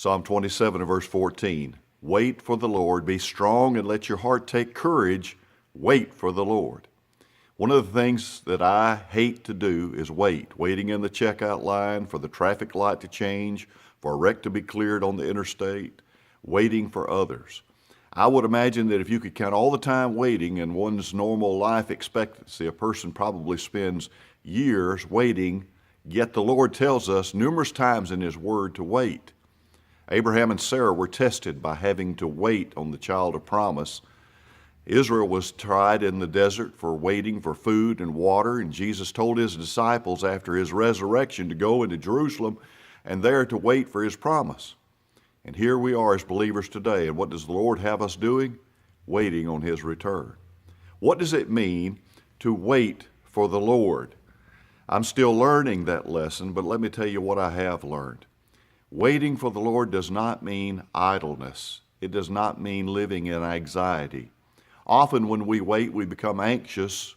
Psalm 27 and verse 14. Wait for the Lord, be strong and let your heart take courage. Wait for the Lord. One of the things that I hate to do is waiting in the checkout line for the traffic light to change, for a wreck to be cleared on the interstate, waiting for others. I would imagine that if you could count all the time waiting in one's normal life expectancy, a person probably spends years waiting, yet the Lord tells us numerous times in His Word to wait. Abraham and Sarah were tested by having to wait on the child of promise. Israel was tried in the desert for waiting for food and water, and Jesus told His disciples after His resurrection to go into Jerusalem and there to wait for His promise. And here we are as believers today, and what does the Lord have us doing? Waiting on His return. What does it mean to wait for the Lord? I'm still learning that lesson, but let me tell you what I have learned. Waiting for the Lord does not mean idleness. It does not mean living in anxiety. Often when we wait, we become anxious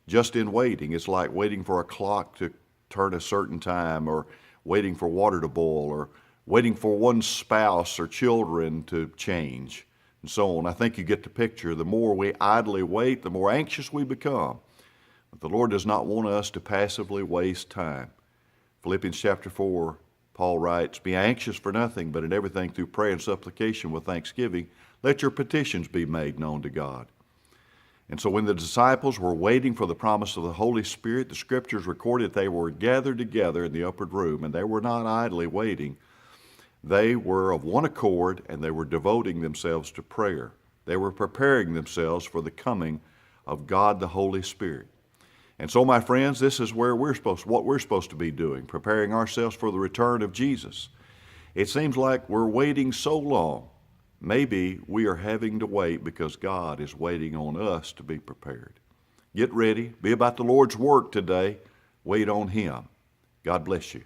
just in waiting. It's like waiting for a clock to turn a certain time, or waiting for water to boil, or waiting for one's spouse or children to change, and so on. I think you get the picture. The more we idly wait, the more anxious we become. But the Lord does not want us to passively waste time. Philippians chapter 4, Paul writes, "Be anxious for nothing, but in everything through prayer and supplication with thanksgiving, let your petitions be made known to God." And so when the disciples were waiting for the promise of the Holy Spirit, the Scriptures recorded they were gathered together in the upper room, and they were not idly waiting. They were of one accord, and they were devoting themselves to prayer. They were preparing themselves for the coming of God the Holy Spirit. And so, my friends, this is what we're supposed to be doing, preparing ourselves for the return of Jesus. It seems like we're waiting so long. Maybe we are having to wait because God is waiting on us to be prepared. Get ready. Be about the Lord's work today. Wait on Him. God bless you.